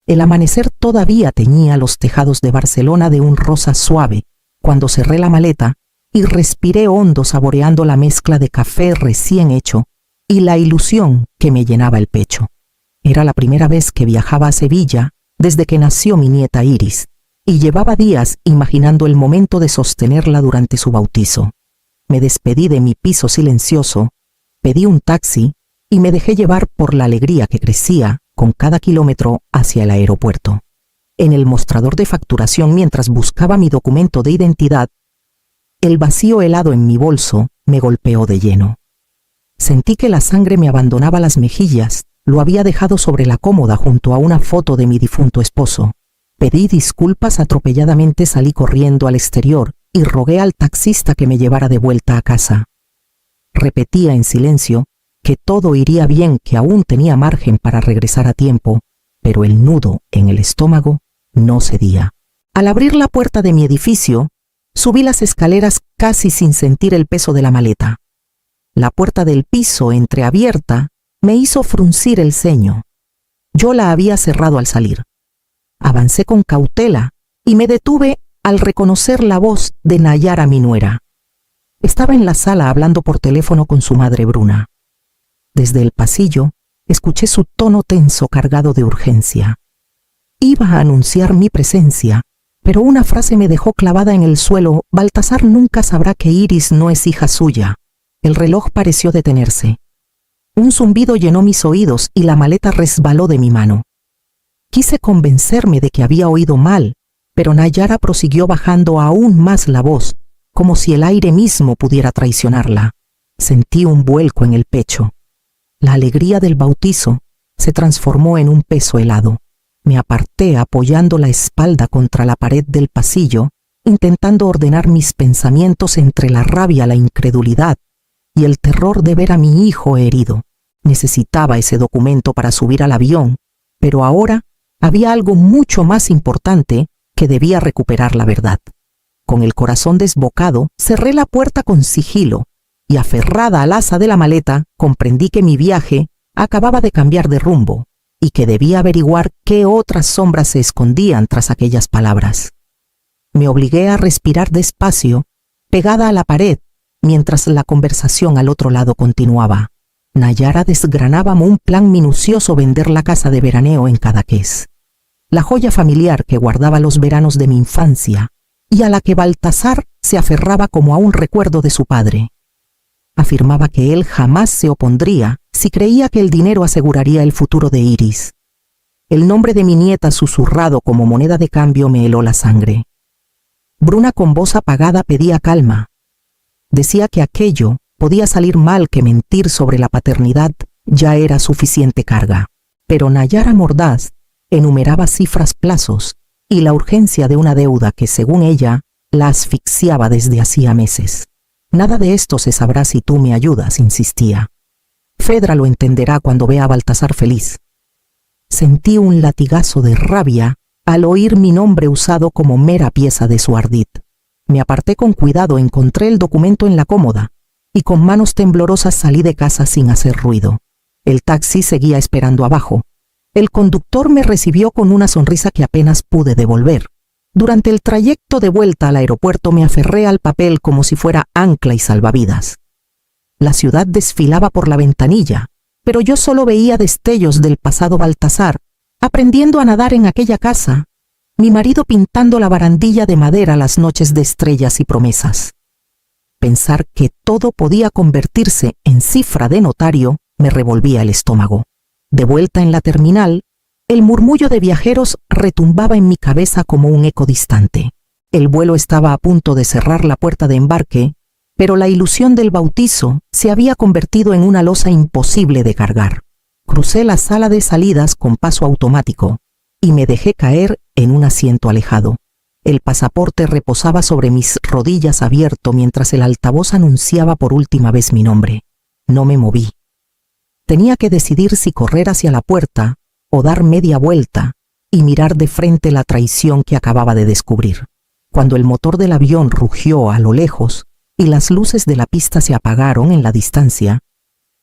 El amanecer todavía teñía los tejados de Barcelona de un rosa suave cuando cerré la maleta y respiré hondo saboreando la mezcla de café recién hecho y la ilusión que me llenaba el pecho. Era la primera vez que viajaba a Sevilla desde que nació mi nieta Iris, y llevaba días imaginando el momento de sostenerla durante su bautizo. Me despedí de mi piso silencioso, pedí un taxi y me dejé llevar por la alegría que crecía con cada kilómetro hacia el aeropuerto. En el mostrador de facturación, mientras buscaba mi documento de identidad, el vacío helado en mi bolso me golpeó de lleno. Sentí que la sangre me abandonaba las mejillas. Lo había dejado sobre la cómoda junto a una foto de mi difunto esposo. Pedí disculpas atropelladamente, salí corriendo al exterior y rogué al taxista que me llevara de vuelta a casa. Repetía en silencio que todo iría bien, que aún tenía margen para regresar a tiempo, pero el nudo en el estómago no cedía. Al abrir la puerta de mi edificio, subí las escaleras casi sin sentir el peso de la maleta. La puerta del piso, entreabierta, me hizo fruncir el ceño. Yo la había cerrado al salir. Avancé con cautela y me detuve al reconocer la voz de Nayara, mi nuera. Estaba en la sala hablando por teléfono con su madre Bruna. Desde el pasillo escuché su tono tenso cargado de urgencia. Iba a anunciar mi presencia, pero una frase me dejó clavada en el suelo. Baltasar nunca sabrá que Iris no es hija suya. El reloj pareció detenerse. Un zumbido llenó mis oídos y la maleta resbaló de mi mano. Quise convencerme de que había oído mal, pero Nayara prosiguió bajando aún más la voz, como si el aire mismo pudiera traicionarla. Sentí un vuelco en el pecho. La alegría del bautizo se transformó en un peso helado. Me aparté apoyando la espalda contra la pared del pasillo, intentando ordenar mis pensamientos entre la rabia, la incredulidad y el terror de ver a mi hijo herido. Necesitaba ese documento para subir al avión, pero ahora había algo mucho más importante, que debía recuperar la verdad. Con el corazón desbocado, cerré la puerta con sigilo y, aferrada al asa de la maleta, comprendí que mi viaje acababa de cambiar de rumbo y que debía averiguar qué otras sombras se escondían tras aquellas palabras. Me obligué a respirar despacio, pegada a la pared, mientras la conversación al otro lado continuaba. Nayara desgranaba un plan minucioso: vender la casa de veraneo en Cadaqués, la joya familiar que guardaba los veranos de mi infancia y a la que Baltasar se aferraba como a un recuerdo de su padre. Afirmaba que él jamás se opondría si creía que el dinero aseguraría el futuro de Iris. El nombre de mi nieta susurrado como moneda de cambio me heló la sangre. Bruna, con voz apagada, pedía calma. Decía que aquello podía salir mal, que mentir sobre la paternidad ya era suficiente carga. Pero Nayara, mordaz, enumeraba cifras, plazos y la urgencia de una deuda que, según ella, la asfixiaba desde hacía meses. Nada de esto se sabrá si tú me ayudas, insistía. Fedra lo entenderá cuando vea a Baltasar feliz. Sentí un latigazo de rabia al oír mi nombre usado como mera pieza de su ardid. Me aparté con cuidado, encontré el documento en la cómoda y con manos temblorosas salí de casa sin hacer ruido. El taxi seguía esperando abajo. El conductor me recibió con una sonrisa que apenas pude devolver. Durante el trayecto de vuelta al aeropuerto me aferré al papel como si fuera ancla y salvavidas. La ciudad desfilaba por la ventanilla, pero yo solo veía destellos del pasado Baltasar, aprendiendo a nadar en aquella casa, mi marido pintando la barandilla de madera las noches de estrellas y promesas. Pensar que todo podía convertirse en cifra de notario me revolvía el estómago. De vuelta en la terminal, el murmullo de viajeros retumbaba en mi cabeza como un eco distante. El vuelo estaba a punto de cerrar la puerta de embarque, pero la ilusión del bautizo se había convertido en una losa imposible de cargar. Crucé la sala de salidas con paso automático y me dejé caer en un asiento alejado. El pasaporte reposaba sobre mis rodillas abierto mientras el altavoz anunciaba por última vez mi nombre. No me moví. Tenía que decidir si correr hacia la puerta o dar media vuelta y mirar de frente la traición que acababa de descubrir. Cuando el motor del avión rugió a lo lejos y las luces de la pista se apagaron en la distancia,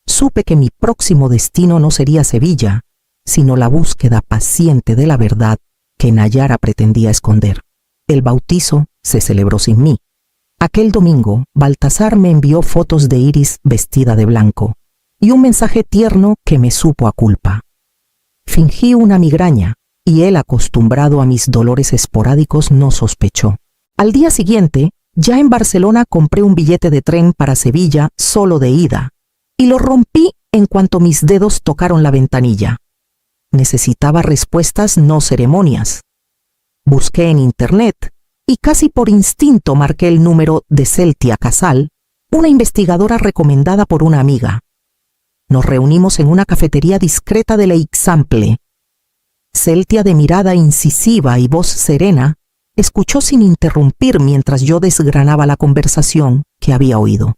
supe que mi próximo destino no sería Sevilla, sino la búsqueda paciente de la verdad que Nayara pretendía esconder. El bautizo se celebró sin mí. Aquel domingo, Baltasar me envió fotos de Iris vestida de blanco y un mensaje tierno que me supo a culpa. Fingí una migraña y él, acostumbrado a mis dolores esporádicos, no sospechó. Al día siguiente, ya en Barcelona, compré un billete de tren para Sevilla solo de ida y lo rompí en cuanto mis dedos tocaron la ventanilla. Necesitaba respuestas, no ceremonias. Busqué en internet y casi por instinto marqué el número de Celtia Casal, una investigadora recomendada por una amiga. Nos reunimos en una cafetería discreta de l'Eixample. Celtia, de mirada incisiva y voz serena, escuchó sin interrumpir mientras yo desgranaba la conversación que había oído.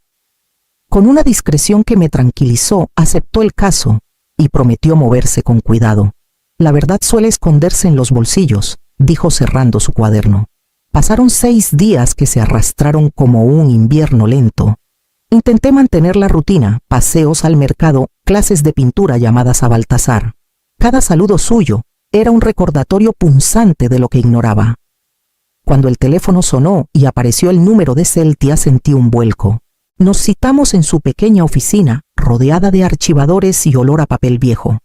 Con una discreción que me tranquilizó, aceptó el caso y prometió moverse con cuidado. La verdad suele esconderse en los bolsillos, dijo cerrando su cuaderno. Pasaron 6 días que se arrastraron como un invierno lento. Intenté mantener la rutina, paseos al mercado, clases de pintura llamadas a Baltasar. Cada saludo suyo era un recordatorio punzante de lo que ignoraba. Cuando el teléfono sonó y apareció el número de Celtia, sentí un vuelco. Nos citamos en su pequeña oficina, rodeada de archivadores y olor a papel viejo.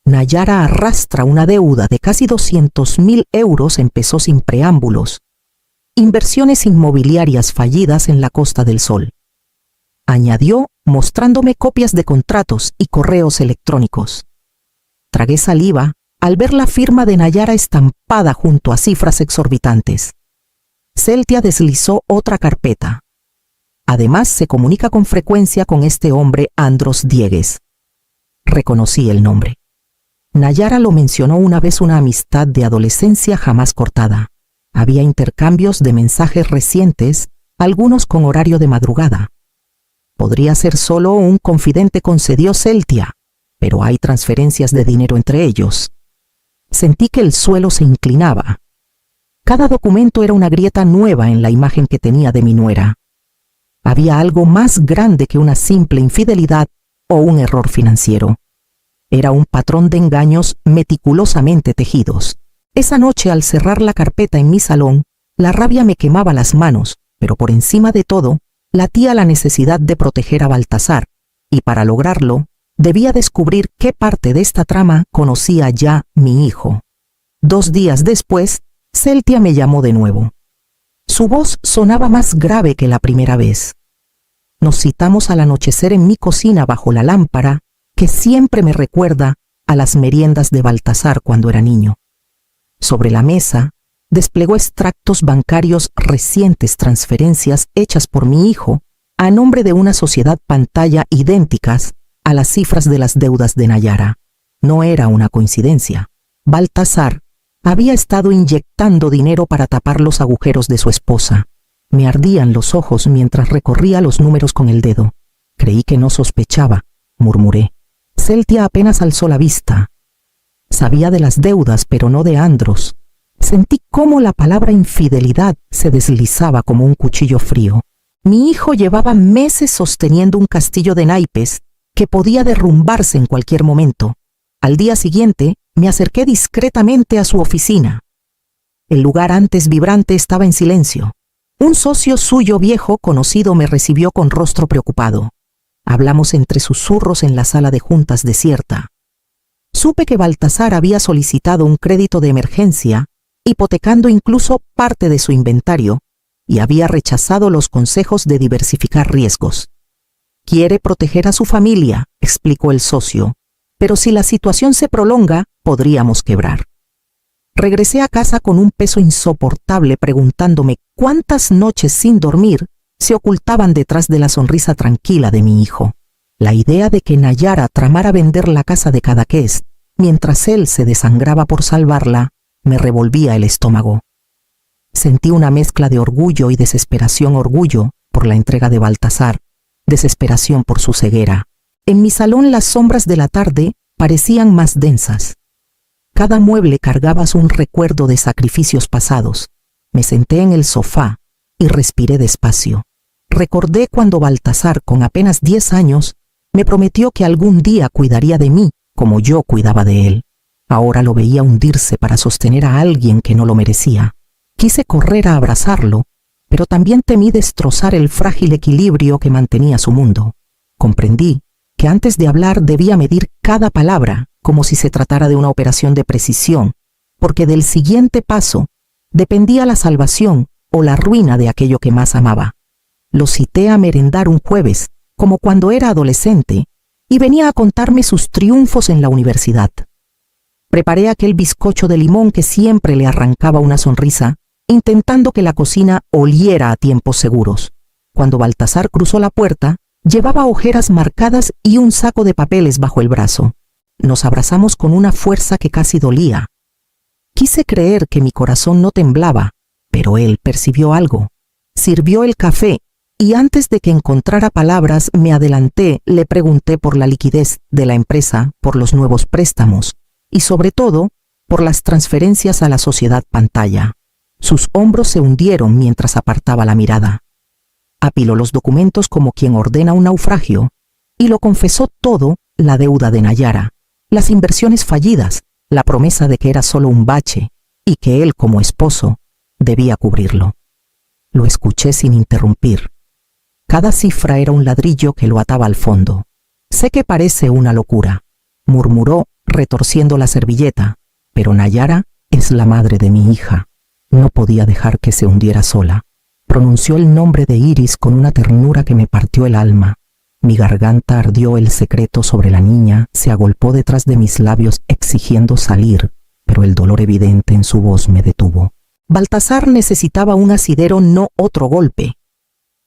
Nayara arrastra una deuda de casi 200.000 euros, empezó sin preámbulos. Inversiones inmobiliarias fallidas en la Costa del Sol. Añadió, mostrándome copias de contratos y correos electrónicos. Tragué saliva al ver la firma de Nayara estampada junto a cifras exorbitantes. Celtia deslizó otra carpeta. Además, se comunica con frecuencia con este hombre, Andros Diegues. Reconocí el nombre. Nayara lo mencionó una vez, una amistad de adolescencia jamás cortada. Había intercambios de mensajes recientes, algunos con horario de madrugada. Podría ser solo un confidente, concedió Celtia, pero hay transferencias de dinero entre ellos. Sentí que el suelo se inclinaba. Cada documento era una grieta nueva en la imagen que tenía de mi nuera. Había algo más grande que una simple infidelidad o un error financiero. Era un patrón de engaños meticulosamente tejidos. Esa noche, al cerrar la carpeta en mi salón, la rabia me quemaba las manos, pero por encima de todo, latía la necesidad de proteger a Baltasar, y para lograrlo, debía descubrir qué parte de esta trama conocía ya mi hijo. 2 días después, Celtia me llamó de nuevo. Su voz sonaba más grave que la primera vez. Nos citamos al anochecer en mi cocina bajo la lámpara que siempre me recuerda a las meriendas de Baltasar cuando era niño. Sobre la mesa, desplegó extractos bancarios recientes, transferencias hechas por mi hijo a nombre de una sociedad pantalla idénticas a las cifras de las deudas de Nayara. No era una coincidencia. Baltasar había estado inyectando dinero para tapar los agujeros de su esposa. Me ardían los ojos mientras recorría los números con el dedo. Creí que no sospechaba, murmuré. Celtia apenas alzó la vista. Sabía de las deudas, pero no de Andros. Sentí cómo la palabra infidelidad se deslizaba como un cuchillo frío. Mi hijo llevaba meses sosteniendo un castillo de naipes que podía derrumbarse en cualquier momento. Al día siguiente, me acerqué discretamente a su oficina. El lugar antes vibrante estaba en silencio. Un socio suyo viejo conocido me recibió con rostro preocupado. Hablamos entre susurros en la sala de juntas desierta. Supe que Baltasar había solicitado un crédito de emergencia, hipotecando incluso parte de su inventario, y había rechazado los consejos de diversificar riesgos. Quiere proteger a su familia, explicó el socio, pero si la situación se prolonga, podríamos quebrar. Regresé a casa con un peso insoportable, preguntándome cuántas noches sin dormir se ocultaban detrás de la sonrisa tranquila de mi hijo. La idea de que Nayara tramara vender la casa de Cadaqués, mientras él se desangraba por salvarla, me revolvía el estómago. Sentí una mezcla de orgullo y desesperación. Orgullo por la entrega de Baltasar, desesperación por su ceguera. En mi salón las sombras de la tarde parecían más densas. Cada mueble cargaba un recuerdo de sacrificios pasados. Me senté en el sofá y respiré despacio. Recordé cuando Baltasar, con apenas 10 años, me prometió que algún día cuidaría de mí como yo cuidaba de él. Ahora lo veía hundirse para sostener a alguien que no lo merecía. Quise correr a abrazarlo, pero también temí destrozar el frágil equilibrio que mantenía su mundo. Comprendí que antes de hablar debía medir cada palabra como si se tratara de una operación de precisión, porque del siguiente paso dependía la salvación o la ruina de aquello que más amaba. Lo cité a merendar un jueves, como cuando era adolescente, y venía a contarme sus triunfos en la universidad. Preparé aquel bizcocho de limón que siempre le arrancaba una sonrisa, intentando que la cocina oliera a tiempos seguros. Cuando Baltasar cruzó la puerta, llevaba ojeras marcadas y un saco de papeles bajo el brazo. Nos abrazamos con una fuerza que casi dolía. Quise creer que mi corazón no temblaba, pero él percibió algo. Sirvió el café y antes de que encontrara palabras me adelanté, le pregunté por la liquidez de la empresa, por los nuevos préstamos y sobre todo por las transferencias a la sociedad pantalla. Sus hombros se hundieron mientras apartaba la mirada. Apiló los documentos como quien ordena un naufragio y lo confesó todo: la deuda de Nayara, las inversiones fallidas, la promesa de que era solo un bache y que él, como esposo, debía cubrirlo. Lo escuché sin interrumpir. Cada cifra era un ladrillo que lo ataba al fondo. Sé que parece una locura, murmuró retorciendo la servilleta, pero Nayara es la madre de mi hija. No podía dejar que se hundiera sola. Pronunció el nombre de Iris con una ternura que me partió el alma. Mi garganta ardió, el secreto sobre la niña se agolpó detrás de mis labios exigiendo salir, pero el dolor evidente en su voz me detuvo. Baltasar necesitaba un asidero, no otro golpe.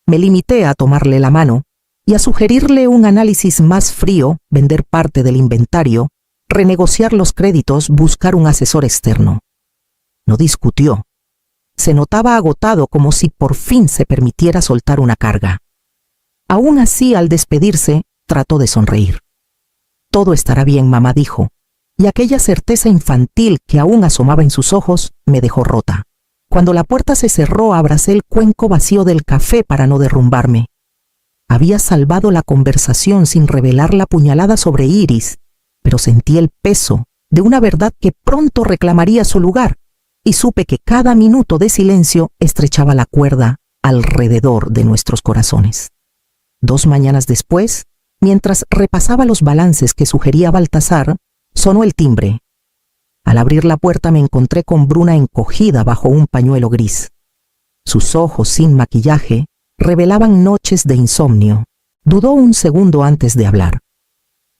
Me limité a tomarle la mano y a sugerirle un análisis más frío, vender parte del inventario, renegociar los créditos, buscar un asesor externo. No discutió. Se notaba agotado, como si por fin se permitiera soltar una carga. Aún así, al despedirse, trató de sonreír. «Todo estará bien, mamá», dijo, y aquella certeza infantil que aún asomaba en sus ojos me dejó rota. Cuando la puerta se cerró, abracé el cuenco vacío del café para no derrumbarme. Había salvado la conversación sin revelar la puñalada sobre Iris, pero sentí el peso de una verdad que pronto reclamaría su lugar, y supe que cada minuto de silencio estrechaba la cuerda alrededor de nuestros corazones. 2 mañanas después, mientras repasaba los balances que sugería Baltasar, sonó el timbre. Al abrir la puerta me encontré con Bruna encogida bajo un pañuelo gris. Sus ojos, sin maquillaje, revelaban noches de insomnio. Dudó un segundo antes de hablar.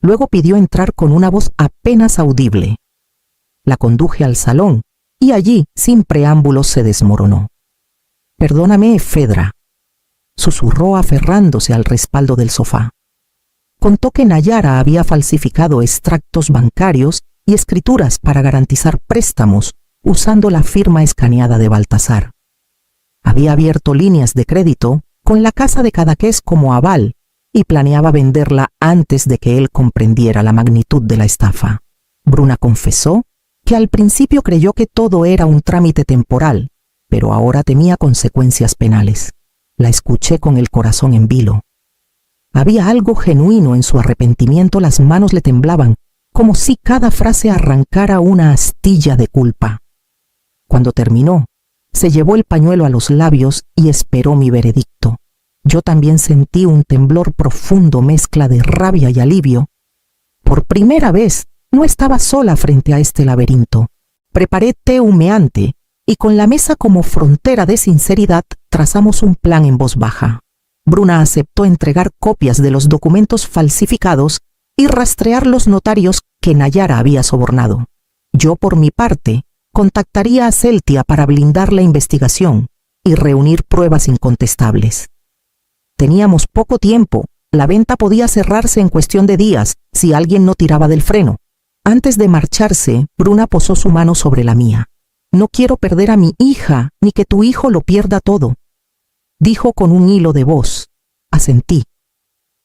Luego pidió entrar con una voz apenas audible. La conduje al salón y allí, sin preámbulos, se desmoronó. «Perdóname, Fedra», susurró aferrándose al respaldo del sofá. Contó que Nayara había falsificado extractos bancarios y escrituras para garantizar préstamos usando la firma escaneada de Baltasar. Había abierto líneas de crédito con la casa de Cadaqués como aval y planeaba venderla antes de que él comprendiera la magnitud de la estafa. Bruna confesó que al principio creyó que todo era un trámite temporal, pero ahora temía consecuencias penales. La escuché con el corazón en vilo. Había algo genuino en su arrepentimiento, las manos le temblaban, como si cada frase arrancara una astilla de culpa. Cuando terminó, se llevó el pañuelo a los labios y esperó mi veredicto. Yo también sentí un temblor profundo, mezcla de rabia y alivio. Por primera vez, no estaba sola frente a este laberinto. Preparé té humeante y con la mesa como frontera de sinceridad trazamos un plan en voz baja. Bruna aceptó entregar copias de los documentos falsificados y rastrear los notarios que Nayara había sobornado. Yo, por mi parte, contactaría a Celtia para blindar la investigación y reunir pruebas incontestables. Teníamos poco tiempo. La venta podía cerrarse en cuestión de días si alguien no tiraba del freno. Antes de marcharse, Bruna posó su mano sobre la mía. «No quiero perder a mi hija, ni que tu hijo lo pierda todo», dijo con un hilo de voz. Asentí.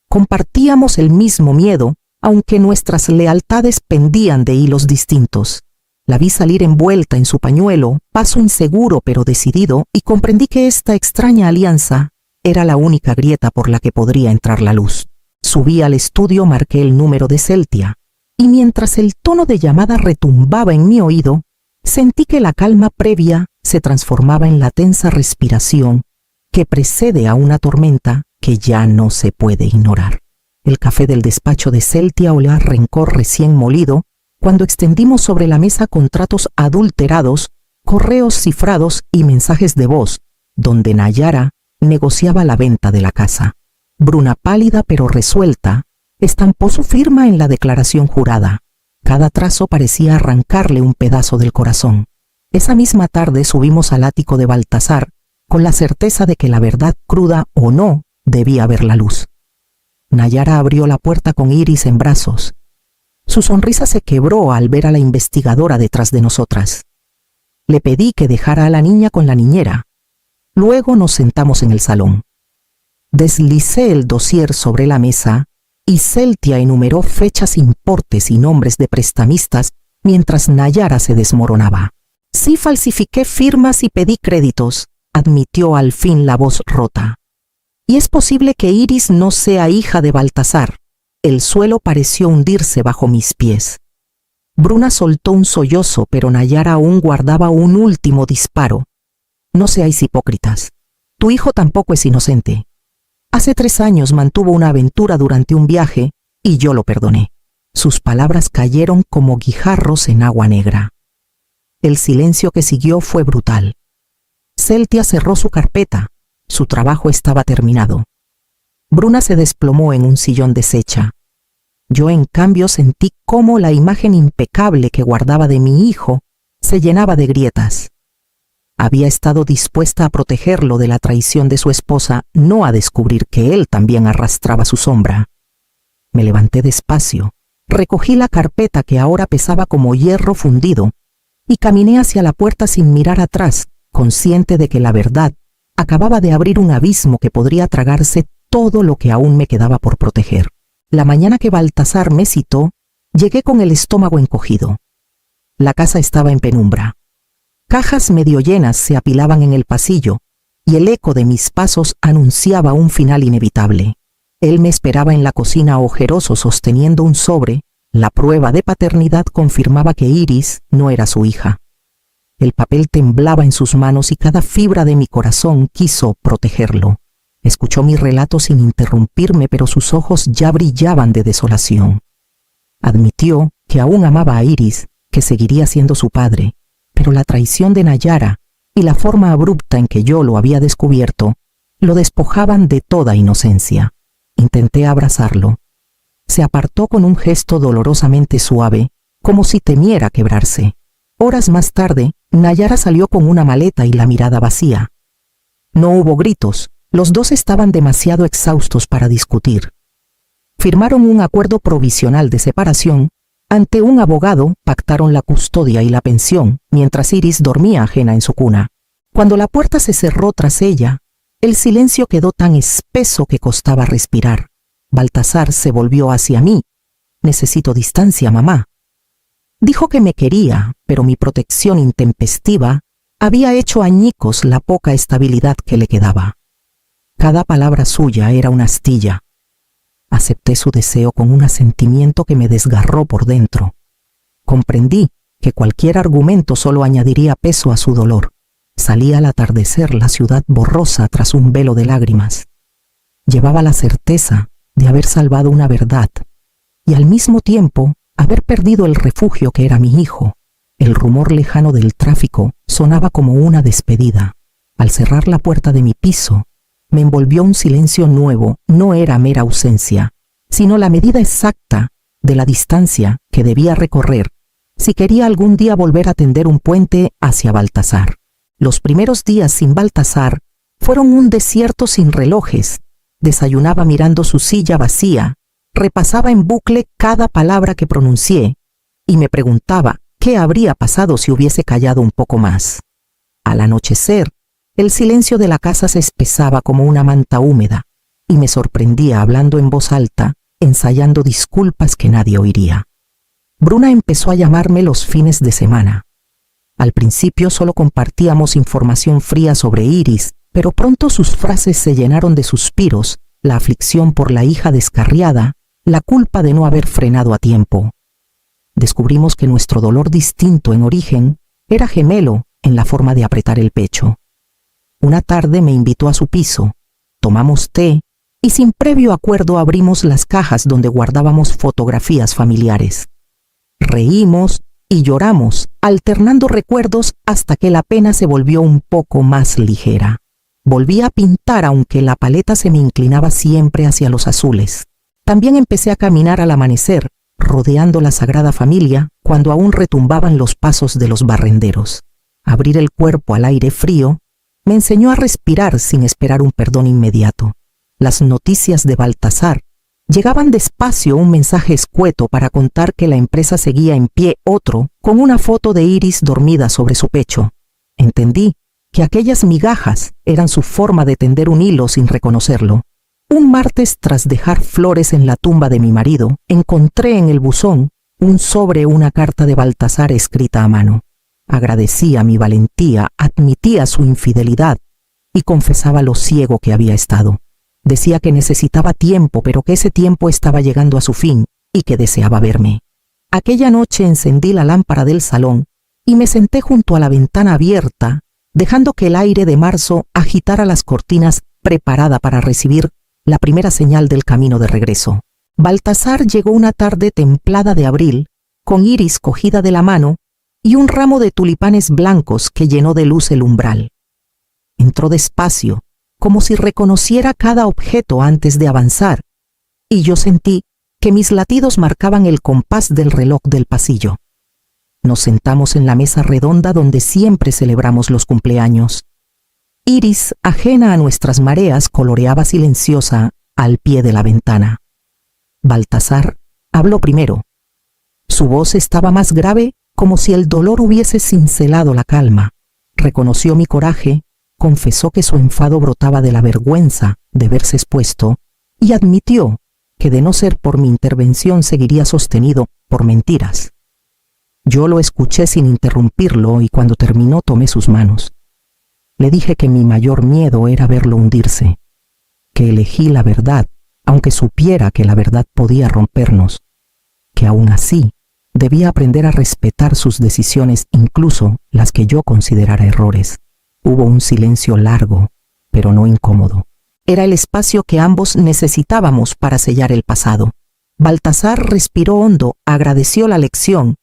Compartíamos el mismo miedo, aunque nuestras lealtades pendían de hilos distintos. La vi salir envuelta en su pañuelo, paso inseguro pero decidido, y comprendí que esta extraña alianza era la única grieta por la que podría entrar la luz. Subí al estudio, marqué el número de Celtia y mientras el tono de llamada retumbaba en mi oído, sentí que la calma previa se transformaba en la tensa respiración que precede a una tormenta que ya no se puede ignorar. El café del despacho de Celtia olía a rencor recién molido cuando extendimos sobre la mesa contratos adulterados, correos cifrados y mensajes de voz, donde Nayara negociaba la venta de la casa. Bruna, pálida pero resuelta, estampó su firma en la declaración jurada. Cada trazo parecía arrancarle un pedazo del corazón. Esa misma tarde subimos al ático de Baltasar, con la certeza de que la verdad, cruda o no, debía ver la luz. Nayara abrió la puerta con Iris en brazos. Su sonrisa se quebró al ver a la investigadora detrás de nosotras. Le pedí que dejara a la niña con la niñera. Luego nos sentamos en el salón. Deslicé el dossier sobre la mesa y Celtia enumeró fechas, importes y nombres de prestamistas mientras Nayara se desmoronaba. Sí, falsifiqué firmas y pedí créditos, admitió al fin la voz rota. Y es posible que Iris no sea hija de Baltasar. El suelo pareció hundirse bajo mis pies. Bruna soltó un sollozo, pero Nayara aún guardaba un último disparo. No seáis hipócritas. Tu hijo tampoco es inocente. Hace 3 años mantuvo una aventura durante un viaje y yo lo perdoné. Sus palabras cayeron como guijarros en agua negra. El silencio que siguió fue brutal. Celtia cerró su carpeta. Su trabajo estaba terminado. Bruna se desplomó en un sillón deshecha. Yo, en cambio, sentí cómo la imagen impecable que guardaba de mi hijo se llenaba de grietas. Había estado dispuesta a protegerlo de la traición de su esposa, no a descubrir que él también arrastraba su sombra. Me levanté despacio, recogí la carpeta que ahora pesaba como hierro fundido y caminé hacia la puerta sin mirar atrás, consciente de que la verdad acababa de abrir un abismo que podría tragarse todo lo que aún me quedaba por proteger. La mañana que Baltasar me citó, llegué con el estómago encogido. La casa estaba en penumbra. Cajas medio llenas se apilaban en el pasillo y el eco de mis pasos anunciaba un final inevitable. Él me esperaba en la cocina ojeroso sosteniendo un sobre. La prueba de paternidad confirmaba que Iris no era su hija. El papel temblaba en sus manos y cada fibra de mi corazón quiso protegerlo. Escuchó mi relato sin interrumpirme, pero sus ojos ya brillaban de desolación. Admitió que aún amaba a Iris, que seguiría siendo su padre, pero la traición de Nayara y la forma abrupta en que yo lo había descubierto lo despojaban de toda inocencia. Intenté abrazarlo. Se apartó con un gesto dolorosamente suave, como si temiera quebrarse. Horas más tarde, Nayara salió con una maleta y la mirada vacía. No hubo gritos. Los dos estaban demasiado exhaustos para discutir. Firmaron un acuerdo provisional de separación. Ante un abogado pactaron la custodia y la pensión, mientras Iris dormía ajena en su cuna. Cuando la puerta se cerró tras ella, el silencio quedó tan espeso que costaba respirar. Baltasar se volvió hacia mí. «Necesito distancia, mamá». Dijo que me quería, pero mi protección intempestiva había hecho añicos la poca estabilidad que le quedaba. Cada palabra suya era una astilla. Acepté su deseo con un asentimiento que me desgarró por dentro. Comprendí que cualquier argumento solo añadiría peso a su dolor. Salía al atardecer la ciudad borrosa tras un velo de lágrimas. Llevaba la certeza de haber salvado una verdad y al mismo tiempo haber perdido el refugio que era mi hijo. El rumor lejano del tráfico sonaba como una despedida. Al cerrar la puerta de mi piso, me envolvió un silencio nuevo. No era mera ausencia, sino la medida exacta de la distancia que debía recorrer si quería algún día volver a tender un puente hacia Baltasar. Los primeros días sin Baltasar fueron un desierto sin relojes. Desayunaba mirando su silla vacía, repasaba en bucle cada palabra que pronuncié y me preguntaba qué habría pasado si hubiese callado un poco más. Al anochecer, el silencio de la casa se espesaba como una manta húmeda y me sorprendía hablando en voz alta, ensayando disculpas que nadie oiría. Bruna empezó a llamarme los fines de semana. Al principio solo compartíamos información fría sobre Iris, pero pronto sus frases se llenaron de suspiros, la aflicción por la hija descarriada, la culpa de no haber frenado a tiempo. Descubrimos que nuestro dolor, distinto en origen, era gemelo en la forma de apretar el pecho. Una tarde me invitó a su piso, tomamos té y sin previo acuerdo abrimos las cajas donde guardábamos fotografías familiares. Reímos y lloramos, alternando recuerdos hasta que la pena se volvió un poco más ligera. Volví a pintar aunque la paleta se me inclinaba siempre hacia los azules. También empecé a caminar al amanecer, rodeando la Sagrada Familia cuando aún retumbaban los pasos de los barrenderos. Abrir el cuerpo al aire frío me enseñó a respirar sin esperar un perdón inmediato. Las noticias de Baltasar llegaban despacio, un mensaje escueto para contar que la empresa seguía en pie, otro con una foto de Iris dormida sobre su pecho. Entendí que aquellas migajas eran su forma de tender un hilo sin reconocerlo. Un martes, tras dejar flores en la tumba de mi marido, encontré en el buzón un sobre, una carta de Baltasar escrita a mano. Agradecía mi valentía, admitía su infidelidad y confesaba lo ciego que había estado. Decía que necesitaba tiempo, pero que ese tiempo estaba llegando a su fin y que deseaba verme. Aquella noche encendí la lámpara del salón y me senté junto a la ventana abierta, dejando que el aire de marzo agitara las cortinas, preparada para recibir la primera señal del camino de regreso. Baltasar llegó una tarde templada de abril, con Iris cogida de la mano y un ramo de tulipanes blancos que llenó de luz el umbral. Entró despacio, como si reconociera cada objeto antes de avanzar, y yo sentí que mis latidos marcaban el compás del reloj del pasillo. Nos sentamos en la mesa redonda donde siempre celebramos los cumpleaños. Iris, ajena a nuestras mareas, coloreaba silenciosa al pie de la ventana. Baltasar habló primero. Su voz estaba más grave, como si el dolor hubiese cincelado la calma. Reconoció mi coraje, confesó que su enfado brotaba de la vergüenza de verse expuesto y admitió que de no ser por mi intervención seguiría sostenido por mentiras. Yo lo escuché sin interrumpirlo y cuando terminó tomé sus manos. Le dije que mi mayor miedo era verlo hundirse, que elegí la verdad, aunque supiera que la verdad podía rompernos, que aún así debía aprender a respetar sus decisiones, incluso las que yo considerara errores. Hubo un silencio largo, pero no incómodo. Era el espacio que ambos necesitábamos para sellar el pasado. Baltasar respiró hondo, agradeció la lección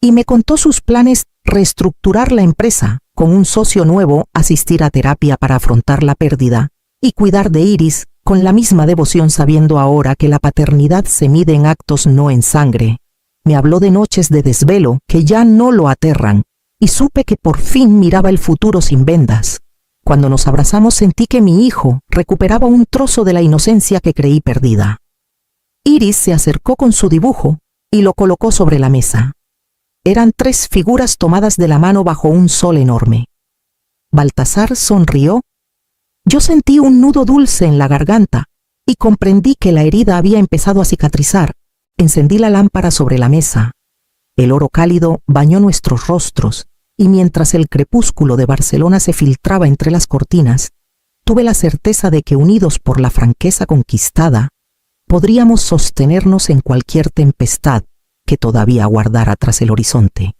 y me contó sus planes: reestructurar la empresa, con un socio nuevo, asistir a terapia para afrontar la pérdida y cuidar de Iris con la misma devoción, sabiendo ahora que la paternidad se mide en actos, no en sangre. Me habló de noches de desvelo que ya no lo aterran y supe que por fin miraba el futuro sin vendas. Cuando nos abrazamos sentí que mi hijo recuperaba un trozo de la inocencia que creí perdida. Iris se acercó con su dibujo y lo colocó sobre la mesa. Eran 3 figuras tomadas de la mano bajo un sol enorme. Baltasar sonrió. Yo sentí un nudo dulce en la garganta y comprendí que la herida había empezado a cicatrizar. Encendí la lámpara sobre la mesa. El oro cálido bañó nuestros rostros y mientras el crepúsculo de Barcelona se filtraba entre las cortinas, tuve la certeza de que, unidos por la franqueza conquistada, podríamos sostenernos en cualquier tempestad que todavía aguardara tras el horizonte.